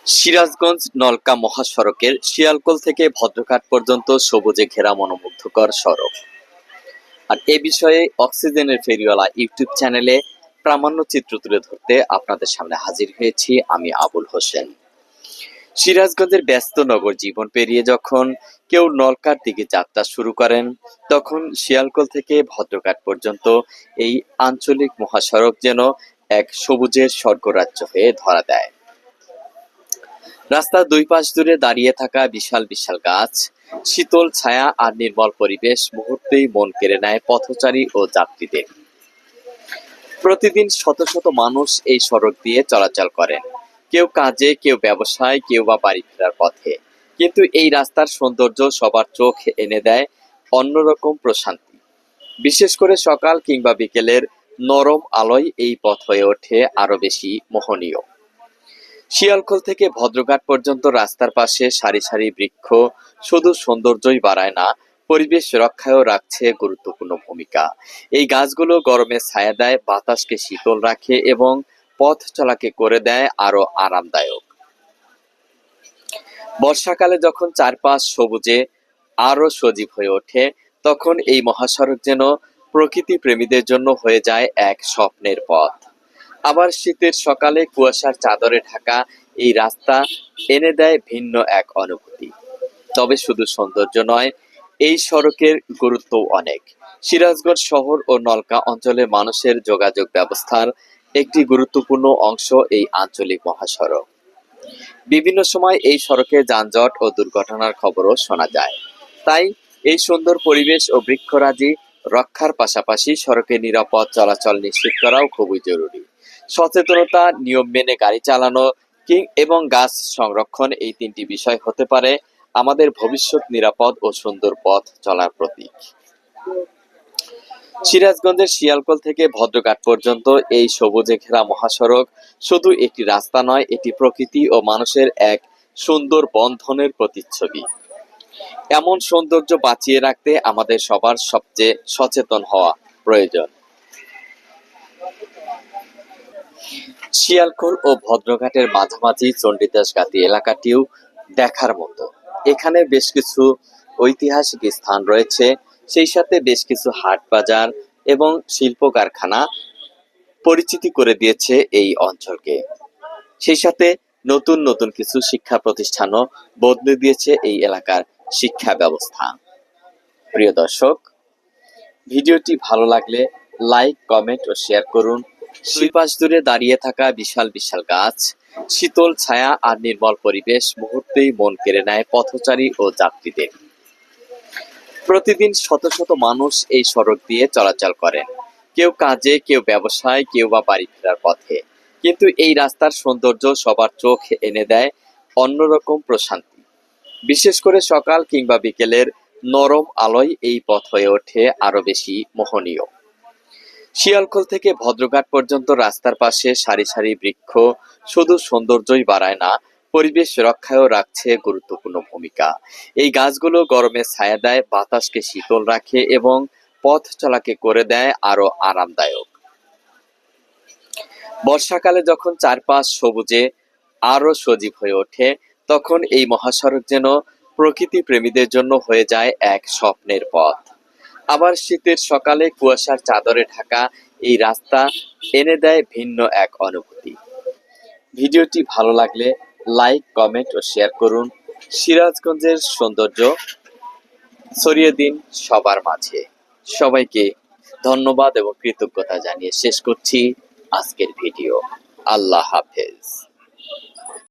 সিরাজগঞ্জ নলকা মহাসড়কের শিয়ালকোল থেকে ভদ্রঘাট পর্যন্ত সবুজে ঘেরা মনোমুগ্ধকর সড়ক। আর এ বিষয়ে অক্সিজেনের ফেরিওয়ালা ইউটিউব চ্যানেলে প্রামাণ্য চিত্র তুলে ধরতে আপনাদের সামনে হাজির হয়েছি আমি আবুল হোসেন। সিরাজগঞ্জের ব্যস্ত নগর জীবন পেরিয়ে যখন কেউ নলকার দিকে যাত্রা শুরু করেন, তখন শিয়ালকোল থেকে ভদ্রঘাট পর্যন্ত এই আঞ্চলিক মহাসড়ক যেন এক সবুজের স্বর্গরাজ্য হয়ে ধরা দেয়। রাস্তার দুই পাশ জুড়ে দাঁড়িয়ে থাকা বিশাল বিশাল গাছ, শীতল ছায়া আর নির্মল পরিবেশ মুহূর্তেই মন কেড়ে নেয় পথচারী ও যাত্রীদের। প্রতিদিন শত শত মানুষ এই সড়ক দিয়ে চলাচল করেন, কেউ কাজে, কেউ ব্যবসায়, কেউ বা বাড়ি ফেরার পথে। কিন্তু এই রাস্তার সৌন্দর্য সবার চোখ এনে দেয় অন্যরকম প্রশান্তি। বিশেষ করে সকাল কিংবা বিকেলের নরম আলোয় এই পথ হয়ে ওঠে আরো বেশি মোহনীয়। শিয়ালকোল থেকে ভদ্রঘাট পর্যন্ত রাস্তার পাশে সারি সারি বৃক্ষ শুধু সৌন্দর্যই বাড়ায় না, পরিবেশ রক্ষায়ও রাখছে গুরুত্বপূর্ণ ভূমিকা। এই গাছগুলো গরমে ছায়া দেয়, বাতাসকে শীতল রাখে এবং পথ চলাকে করে দেয় আরো আরামদায়ক। বর্ষাকালে যখন চারপাশ সবুজে আরো সজীব হয়ে ওঠে, তখন এই মহাসড়ক যেন প্রকৃতি প্রেমীদের জন্য হয়ে যায় এক স্বপ্নের পথ। আবার শীতের সকালে কুয়াশার চাদরে ঢাকা এই রাস্তা এনে দেয় ভিন্ন এক অনুভূতি। তবে শুধু সৌন্দর্য নয়, এই সড়কের গুরুত্ব অনেক। সিরাজগঞ্জ শহর ও নলকা অঞ্চলের মানুষের যোগাযোগ ব্যবস্থার একটি গুরুত্বপূর্ণ অংশ এই আঞ্চলিক মহাসড়ক। বিভিন্ন সময় এই সড়কে যানজট ও দুর্ঘটনার খবরও শোনা যায়। তাই এই সুন্দর পরিবেশ ও বৃক্ষরাজি রক্ষার পাশাপাশি সড়কে নিরাপদ চলাচল নিশ্চিত করাও খুবই জরুরি। সচেতনতা, নিয়ম মেনে গাড়ি চালানো এবং গাছ সংরক্ষণ, এই তিনটি বিষয় হতে পারে আমাদের ভবিষ্যৎ নিরাপদ ও সুন্দর পথ চলার প্রতীক। সিরাজগঞ্জের শিয়ালকোল থেকে ভদ্রঘাট পর্যন্ত এই সবুজে ঘেরা মহাসড়ক শুধু একটি রাস্তা নয়, এটি প্রকৃতি ও মানুষের এক সুন্দর বন্ধনের প্রতিচ্ছবি। এমন সৌন্দর্য বাঁচিয়ে রাখতে আমাদের সবার সবচেয়ে সচেতন হওয়া প্রয়োজন। শিয়ালকোল ও ভদ্রঘাটের মাঝামাঝি চণ্ডীদাসগাতি এলাকাটিও দেখার মতো। এখানে বেশ কিছু ঐতিহাসিক স্থান রয়েছে, সেই সাথে বেশ কিছু হাট বাজার এবং শিল্প কারখানা পরিচিতি করে দিয়েছে এই অঞ্চলকে। সেই সাথে নতুন নতুন কিছু শিক্ষা প্রতিষ্ঠানও বদলে দিয়েছে এই এলাকার শিক্ষা ব্যবস্থা। প্রিয় দর্শক, ভিডিওটি ভালো লাগলে লাইক, কমেন্ট ও শেয়ার করুন। দুই পাশ জুড়ে দাঁড়িয়ে থাকা বিশাল বিশাল গাছ, শীতল ছায়া আর নির্মল পরিবেশ মুহূর্তেই মন কেড়ে নেয় পথচারী ও যাত্রীদের। প্রতিদিন শত শত মানুষ এই সড়ক দিয়ে চলাচল করেন, কেউ কাজে, কেউ ব্যবসায়, কেউ বা বাড়ি ফেরার পথে। কিন্তু এই রাস্তার সৌন্দর্য সবার চোখ এনে দেয় অন্যরকম প্রশান্তি। বিশেষ করে সকাল কিংবা বিকেলের নরম আলোয় এই পথ হয়ে ওঠে আরো বেশি মোহনীয়। শিয়ালকোল থেকে ভদ্রঘাট পর্যন্ত রাস্তার পাশে সারি সারি বৃক্ষ শুধু সৌন্দর্যই বাড়ায় না, পরিবেশ রক্ষায়ও রাখছে গুরুত্বপূর্ণ ভূমিকা। এই গাছগুলো গরমে ছায়া দেয়, বাতাসকে শীতল রাখে এবং পথ চলাকে করে দেয় আরো আরামদায়ক। বর্ষাকালে যখন চারপাশ সবুজে আরো সজীব হয়ে ওঠে, তখন এই মহাসড়ক যেন প্রকৃতি প্রেমীদের জন্য হয়ে যায় এক স্বপ্নের পথ। আবার শীতের সকালে কুয়াশার চাদরে ঢাকা এই রাস্তা এনে দেয় ভিন্ন এক অনুভূতি। ভিডিওটি ভালো লাগলে লাইক, কমেন্ট ও শেয়ার করুন। সিরাজগঞ্জের সৌন্দর্য ছড়িয়ে দিন সবার মাঝে। সবাইকে ধন্যবাদ এবং কৃতজ্ঞতা জানিয়ে শেষ করছি আজকের ভিডিও। আল্লাহ হাফেজ।